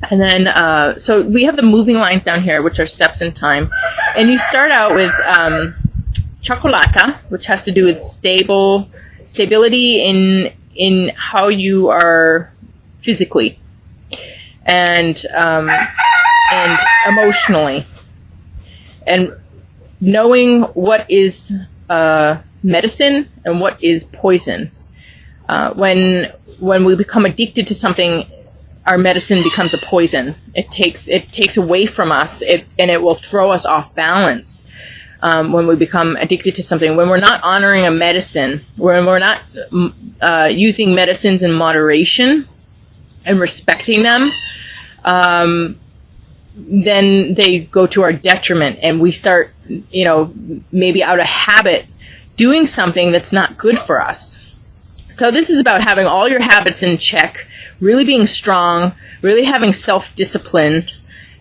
And then, so we have the moving lines down here, which are steps in time. And you start out with chocolata, which has to do with stability in how you are physically and emotionally, and knowing what is medicine and what is poison. When we become addicted to something, our medicine becomes a poison. It takes away from us, and it will throw us off balance. When we become addicted to something, when we're not honoring a medicine, when we're not using medicines in moderation and respecting them, then they go to our detriment, and we start, maybe out of habit, doing something that's not good for us. So this is about having all your habits in check, really being strong, really having self-discipline,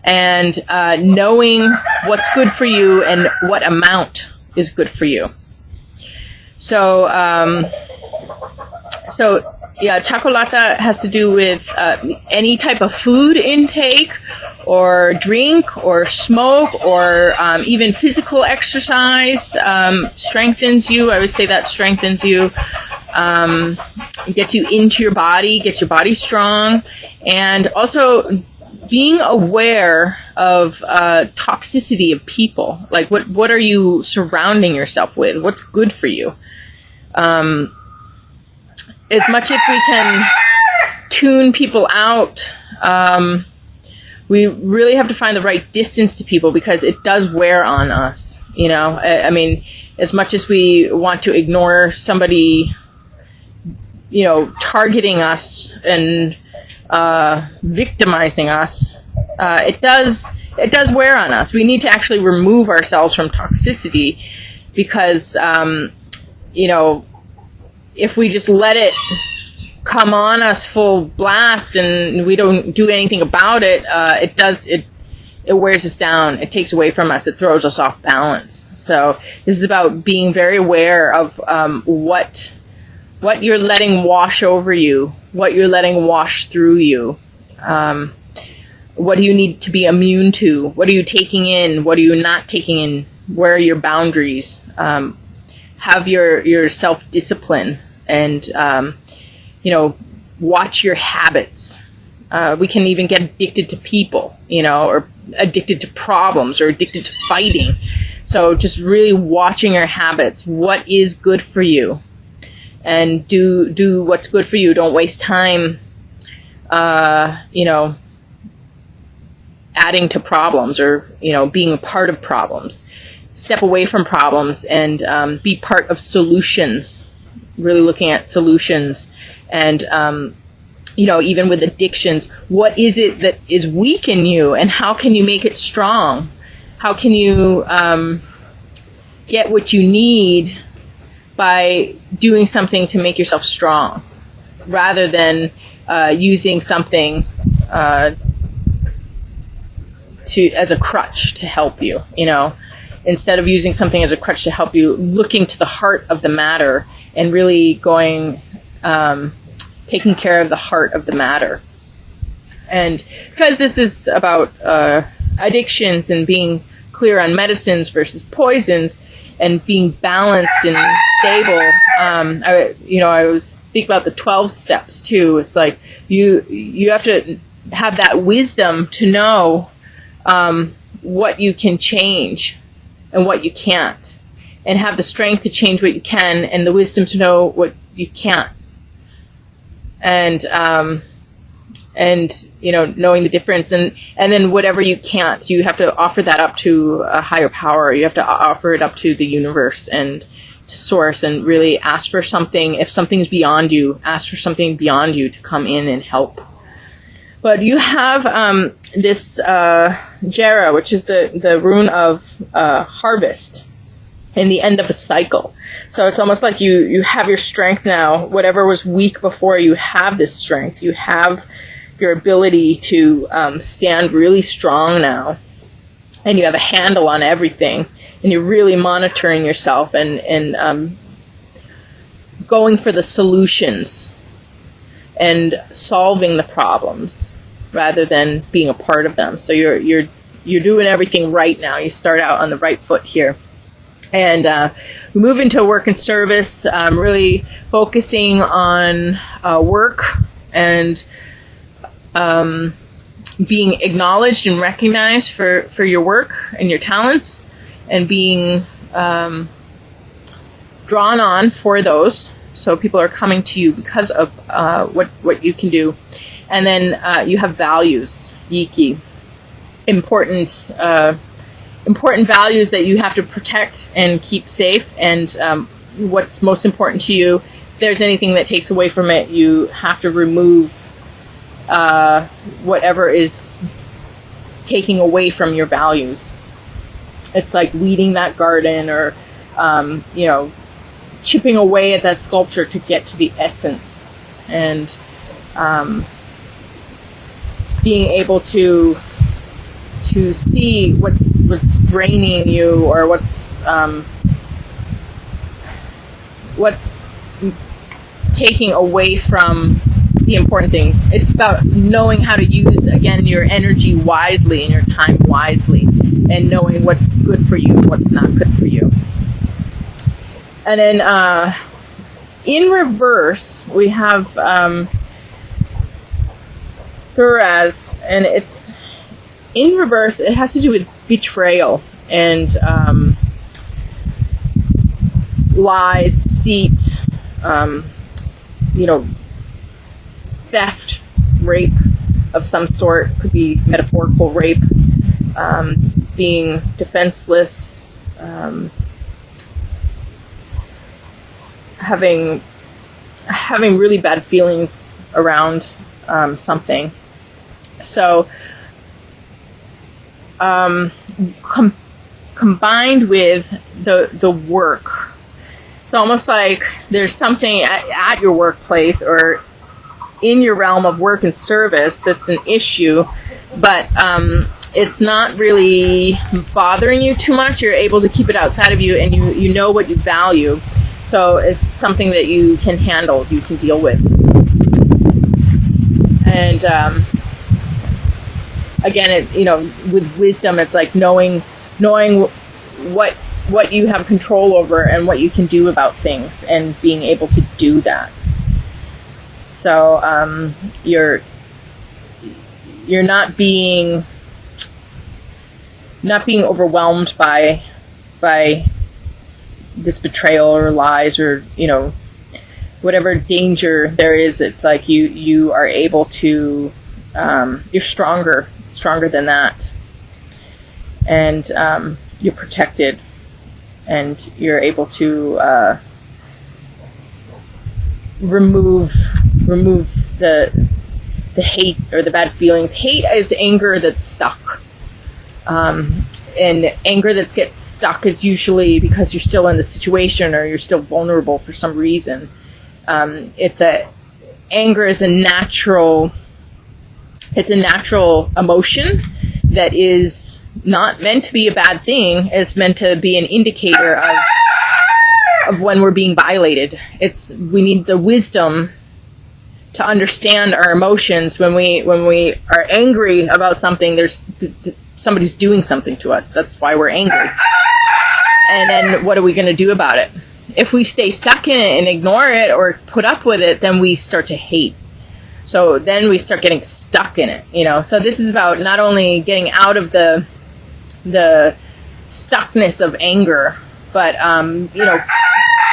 and knowing what's good for you and what amount is good for you. So, chocolata has to do with any type of food intake, or drink, or smoke, or even physical exercise strengthens you. I would say that strengthens you, gets you into your body, gets your body strong, and also being aware of toxicity of people. Like, what are you surrounding yourself with? What's good for you? As much as we can tune people out, we really have to find the right distance to people, because it does wear on us. I mean, as much as we want to ignore somebody, targeting us and victimizing us, it does wear on us. We need to actually remove ourselves from toxicity, because if we just let it come on us full blast and we don't do anything about it, it wears us down. It takes away from us. It throws us off balance. So this is about being very aware of what you're letting wash over you, what you're letting wash through you. What do you need to be immune to? What are you taking in? What are you not taking in? Where are your boundaries? Have your self-discipline, and watch your habits. We can even get addicted to people, or addicted to problems, or addicted to fighting. So just really watching your habits. What is good for you? And do what's good for you. Don't waste time, adding to problems, or, being a part of problems. Step away from problems and be part of solutions. Really looking at solutions. And, even with addictions, what is it that is weak in you, and how can you make it strong? How can you get what you need by doing something to make yourself strong, rather than using something as a crutch to help you? Instead of using something as a crutch to help you, looking to the heart of the matter and really taking care of the heart of the matter. And because this is about addictions and being clear on medicines versus poisons, and being balanced and stable, I was thinking about the 12 steps too. It's like you have to have that wisdom to know what you can change and what you can't, and have the strength to change what you can, and the wisdom to know what you can't. And knowing the difference, and then whatever you can't, you have to offer that up to a higher power. You have to offer it up to the universe and to source, and really ask for something. If something's beyond you, ask for something beyond you to come in and help. But you have this Jera, which is the rune of harvest and the end of a cycle. So it's almost like you have your strength now. Whatever was weak before, you have this strength. You have your ability to stand really strong now. And you have a handle on everything. And you're really monitoring yourself and going for the solutions and solving the problems. rather than being a part of them. So you're doing everything right now. You start out on the right foot here. And we move into work and service, really focusing on work and being acknowledged and recognized for your work and your talents, and being drawn on for those. So people are coming to you because of what you can do. And then you have values, Yiki, important values that you have to protect and keep safe. And what's most important to you, if there's anything that takes away from it, you have to remove whatever is taking away from your values. It's like weeding that garden, or chipping away at that sculpture to get to the essence, and being able to see what's draining you, or what's taking away from the important thing. It's about knowing how to use, again, your energy wisely and your time wisely, and knowing what's good for you and what's not good for you. And then in reverse, we have Thuraz, and it's in reverse. It has to do with betrayal and lies, deceit, theft, rape of some sort. Could be metaphorical rape, being defenseless, having really bad feelings around something. So combined with the work, it's almost like there's something at your workplace or in your realm of work and service that's an issue, but it's not really bothering you too much. You're able to keep it outside of you, and you know what you value. So it's something that you can handle, you can deal with. And again, with wisdom, it's like knowing what you have control over and what you can do about things, and being able to do that. So you're not being overwhelmed by this betrayal or lies, or whatever danger there is. It's like you are able to you're stronger than that, and you're protected, and you're able to remove the hate or the bad feelings. Hate is anger that's stuck. And anger that gets stuck is usually because you're still in the situation, or you're still vulnerable for some reason. Anger is a natural emotion that is not meant to be a bad thing. It's meant to be an indicator of when we're being violated. We need the wisdom to understand our emotions. When we are angry about something, somebody's doing something to us. That's why we're angry. And then what are we going to do about it? If we stay stuck in it and ignore it or put up with it, then we start to hate. So then we start getting stuck in it, So this is about not only getting out of the stuckness of anger, but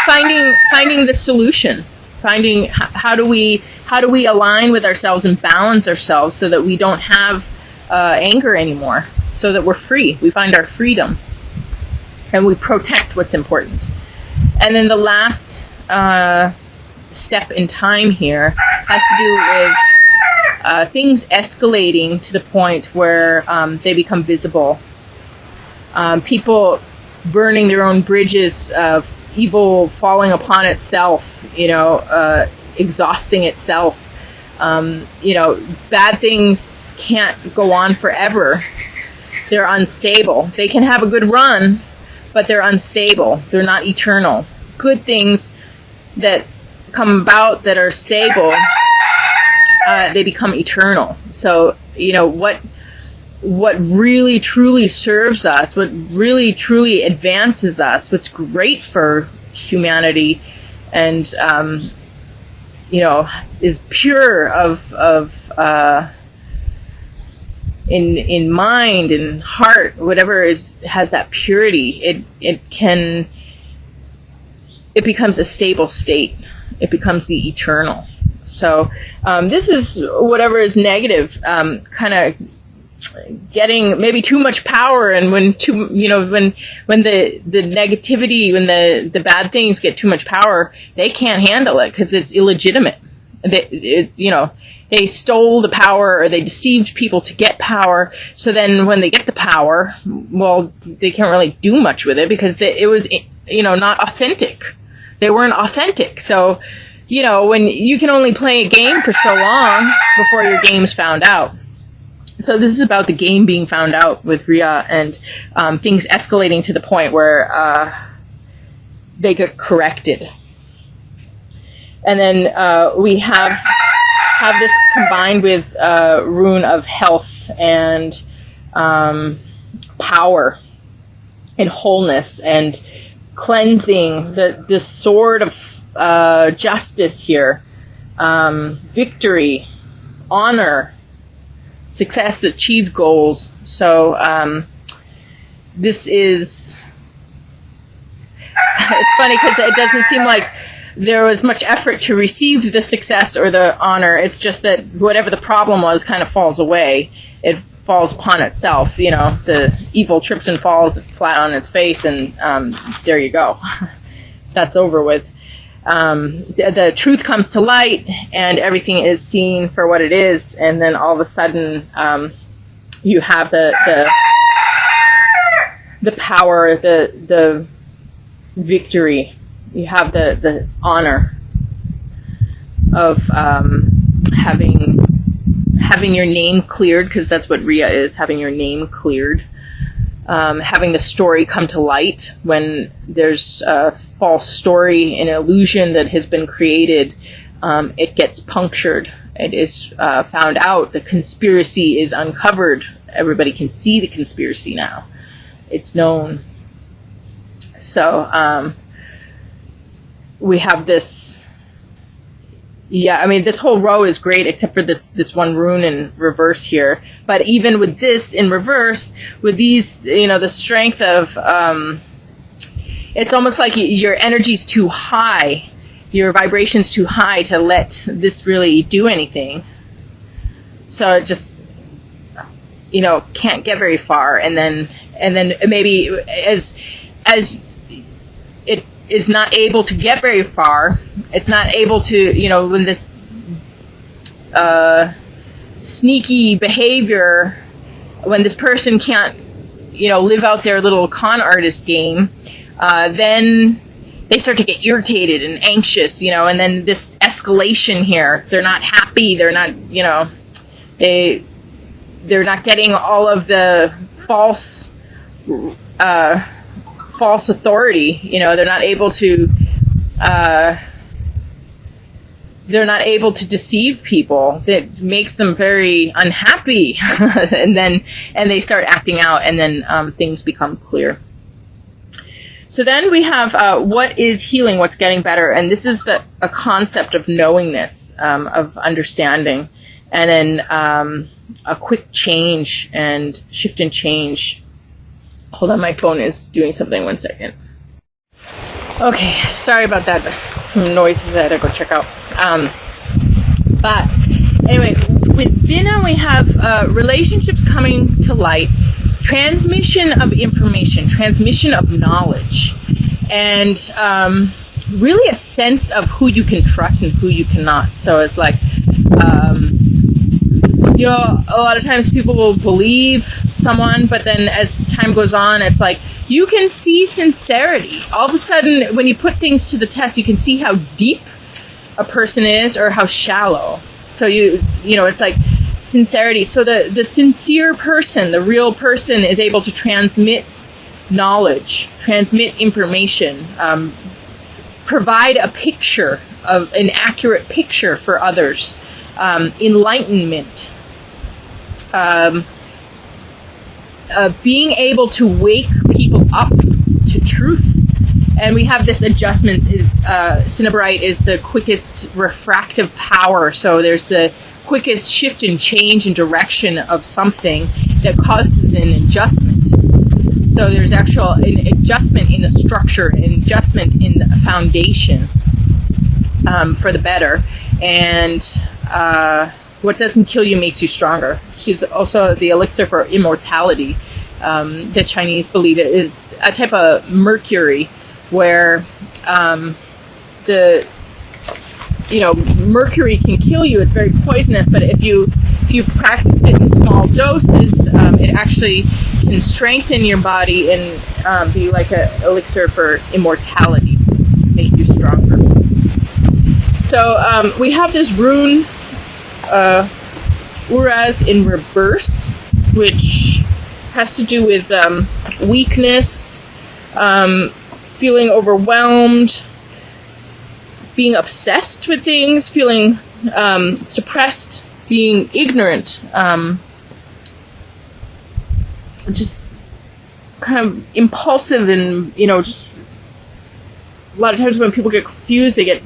finding the solution. Finding how do we align with ourselves and balance ourselves so that we don't have anger anymore, so that we're free. We find our freedom, and we protect what's important. And then the last step in time here has to do with things escalating to the point where they become visible. People burning their own bridges of evil, falling upon itself, exhausting itself. Bad things can't go on forever. They're unstable. They can have a good run, but they're unstable. They're not eternal. Good things that come about that are stable they become eternal. So, what really truly serves us, what really truly advances us, what's great for humanity, and is pure in mind and heart, whatever has that purity, it becomes a stable state. It becomes the eternal. So this is whatever is negative, kind of getting maybe too much power, and when the negativity, when the bad things get too much power, they can't handle it because it's illegitimate. They stole the power, or they deceived people to get power. So then when they get the power, well, they can't really do much with it because it was, not authentic. They weren't authentic. So, when you can only play a game for so long before your game's found out. So this is about the game being found out with Rhea, and things escalating to the point where they get corrected. And then we have this combined with rune of health and power and wholeness and cleansing, the sword of justice here, victory, honor, success, achieved goals. So this is, it's funny because it doesn't seem like there was much effort to receive the success or the honor. It's just that whatever the problem was kind of falls away. It falls upon itself. The evil trips and falls flat on its face, and there you go. That's over with. The truth comes to light, and everything is seen for what it is, and then all of a sudden you have the power, the victory. You have the honor of having your name cleared, because that's what Rhea is, having your name cleared. Having the story come to light when there's a false story, an illusion that has been created. It gets punctured. It is found out. The conspiracy is uncovered. Everybody can see the conspiracy now. It's known. So we have this. Yeah, I mean, this whole row is great except for this one rune in reverse here. But even with this in reverse, with these, the strength of, it's almost like your energy's too high, your vibration's too high to let this really do anything. So it just, can't get very far. And then maybe as it is not able to get very far, it's not able to, when this sneaky behavior, when this person can't, live out their little con artist game, then they start to get irritated and anxious, and then this escalation here, they're not happy, they're not, they're not getting all of the false authority, they're not able to deceive people. That makes them very unhappy. and they start acting out, and then things become clear. So then we have what is healing, what's getting better, and this is a concept of knowingness, of understanding, and then a quick change and shift and change. Hold on, my phone is doing something. 1 second. Okay, sorry about that. Some noises I had to go check out. But anyway, with Bina we have relationships coming to light, transmission of information, transmission of knowledge, and really a sense of who you can trust and who you cannot. So it's like, a lot of times people will believe someone, but then as time goes on, it's like you can see sincerity. All of a sudden, when you put things to the test, you can see how deep a person is or how shallow. So it's like sincerity. So the sincere person, the real person, is able to transmit knowledge, transmit information, provide a picture, of an accurate picture for others. enlightenment, being able to wake people up to truth. And we have this adjustment. Cinnabarite is the quickest refractive power. So there's the quickest shift and change in direction of something that causes an adjustment. So there's actual an adjustment in the structure, an adjustment in the foundation for the better. And what doesn't kill you makes you stronger. She's also the elixir for immortality. The Chinese believe it is a type of mercury where mercury can kill you. It's very poisonous, but if you practice it in small doses, it actually can strengthen your body and be like an elixir for immortality, make you stronger. So we have this rune, Uras in reverse, which has to do with weakness, feeling overwhelmed, being obsessed with things, feeling suppressed, being ignorant, just kind of impulsive, and just a lot of times when people get confused, they get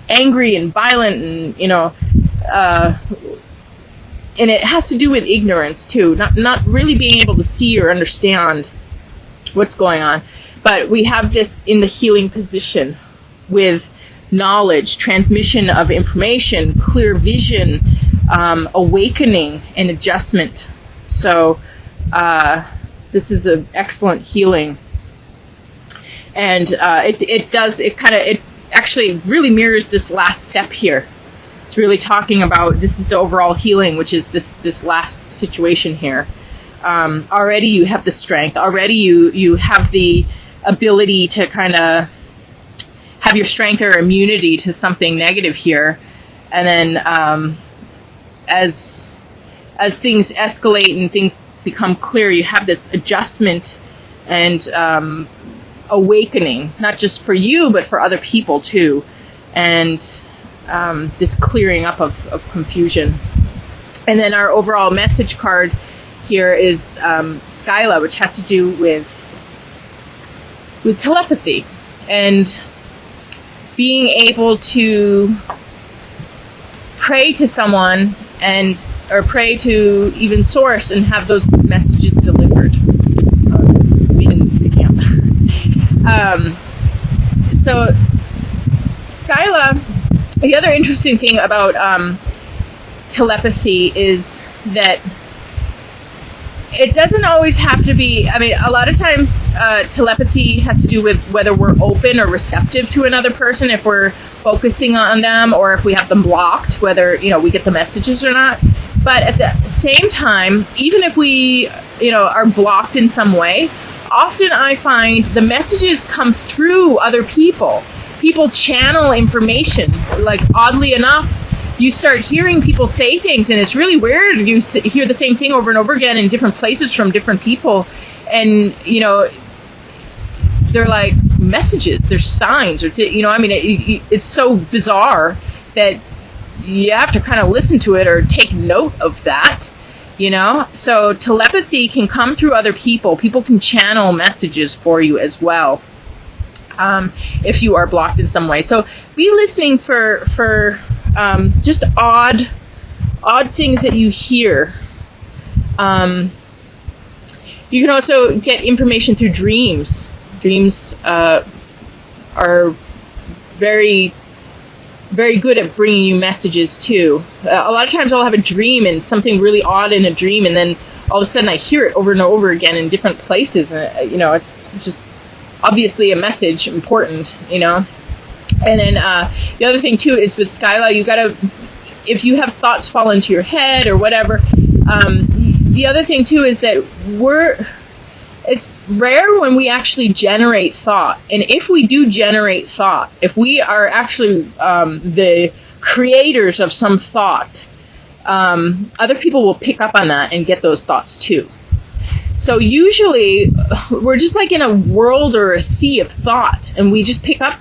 angry and violent, and and it has to do with ignorance too, not really being able to see or understand what's going on. But we have this in the healing position with knowledge, transmission of information, clear vision, awakening, and adjustment. So this is an excellent healing, and it actually really mirrors this last step here. It's really talking about, this is the overall healing, which is this last situation here. Already you have the strength. Already you have the ability to kind of have your strength or immunity to something negative here. And then as things escalate and things become clear, you have this adjustment and awakening, not just for you, but for other people too. And this clearing up of confusion. And then our overall message card here is Skyla, which has to do with telepathy and being able to pray to someone or pray to even source and have those messages delivered. Sticking up. So Skyla, the other interesting thing about telepathy is that it doesn't always have to be, a lot of times telepathy has to do with whether we're open or receptive to another person, if we're focusing on them, or if we have them blocked, whether, we get the messages or not. But at the same time, even if we, are blocked in some way, often I find the messages come through other people. People channel information. Like, oddly enough, you start hearing people say things, and it's really weird. You hear the same thing over and over again in different places from different people, and they're like messages, they're signs, or it's so bizarre that you have to kind of listen to it or take note of that. So telepathy can come through other people. People can channel messages for you as well, if you are blocked in some way. So be listening for just odd things that you hear. You can also get information through dreams. Dreams are very, very good at bringing you messages too. A lot of times I'll have a dream and something really odd in a dream, and then all of a sudden I hear it over and over again in different places. It's just obviously a message, important, And then the other thing too is with Skyla, you gotta, if you have thoughts fall into your head or whatever, the other thing too is that it's rare when we actually generate thought. And if we do generate thought, if we are actually the creators of some thought, other people will pick up on that and get those thoughts too. So usually we're just like in a world or a sea of thought, and we just pick up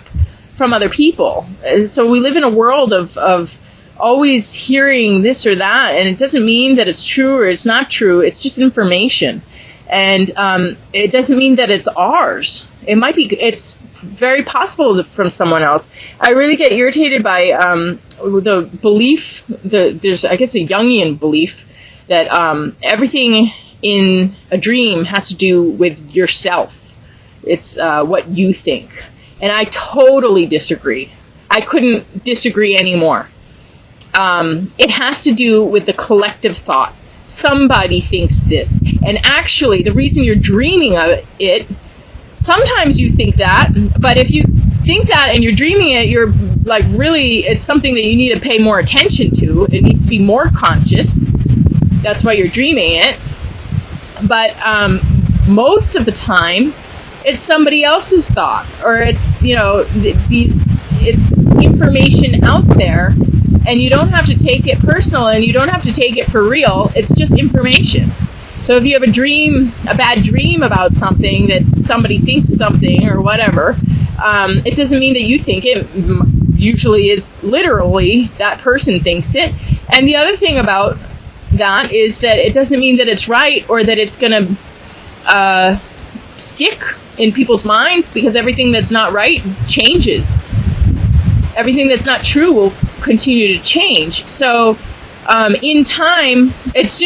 from other people. So we live in a world of always hearing this or that, and it doesn't mean that it's true or it's not true. It's just information, and it doesn't mean that it's ours. It might be. It's very possible from someone else. I really get irritated by the belief. There's, I guess, a Jungian belief that everything in a dream has to do with yourself. It's what you think, and I totally disagree. I couldn't disagree anymore. It has to do with the collective thought. Somebody thinks this. And actually, the reason you're dreaming of it, sometimes you think that, but if you think that and you're dreaming it, you're like really, it's something that you need to pay more attention to. It needs to be more conscious. That's why you're dreaming it. But most of the time, it's somebody else's thought, or it's, it's information out there. And you don't have to take it personal, and you don't have to take it for real. It's just information. So if you have a bad dream about something, that somebody thinks something or whatever, it doesn't mean that you think it. Usually is literally that person thinks it. And the other thing about that is that it doesn't mean that it's right or that it's going to stick in people's minds, because everything that's not right changes. Everything that's not true will continue to change. So in time, it's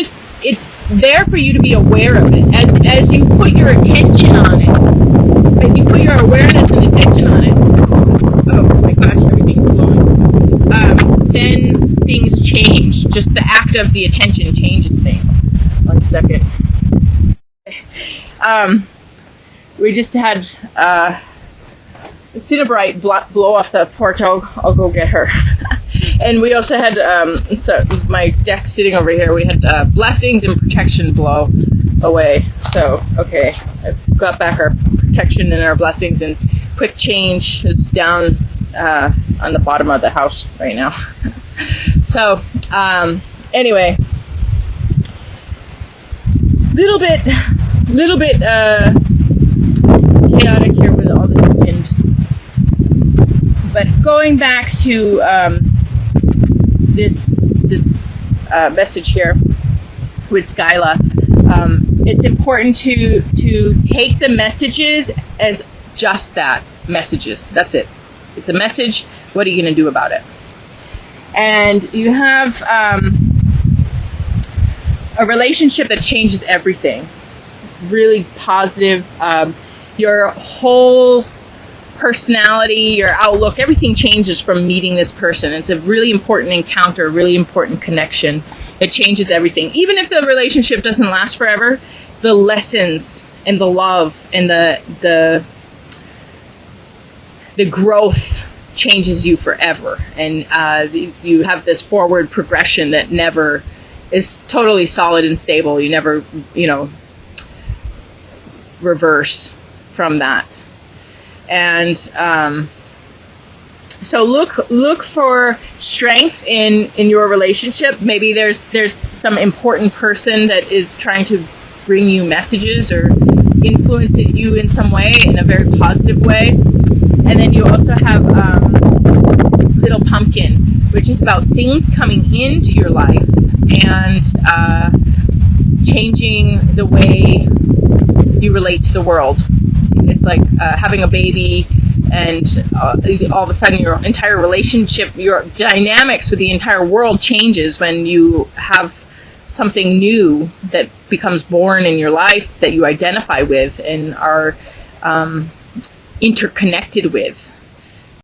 there for you to be aware of it. As you put your attention on it, as you put your awareness and attention on it, oh my gosh, everything's blowing, then things change. Just the act of the attention changes things. 1 second. We just had Cinnabright blow off the porch. I'll go get her. And we also had so my deck sitting over here. We had blessings and protection blow away. So okay, I've got back our protection and our blessings, and quick change is down on the bottom of the house right now. So anyway, little bit chaotic here with all this wind. But going back to this message here with Skyla, it's important to take the messages as just that, messages. That's it. It's a message. What are you going to do about it? And you have a relationship that changes everything. Really positive. Your whole personality, your outlook, everything changes from meeting this person. It's a really important encounter, a really important connection. It changes everything. Even if the relationship doesn't last forever, the lessons and the love and the growth changes you forever. And you have this forward progression that never is totally solid and stable. You never, reverse from that. And so look for strength in your relationship. Maybe there's some important person that is trying to bring you messages or influence you in some way, in a very positive way. And then you also have Little Pumpkin, which is about things coming into your life and changing the way you relate to the world. It's like having a baby, and all of a sudden your entire relationship, your dynamics with the entire world changes when you have something new that becomes born in your life that you identify with and are interconnected with.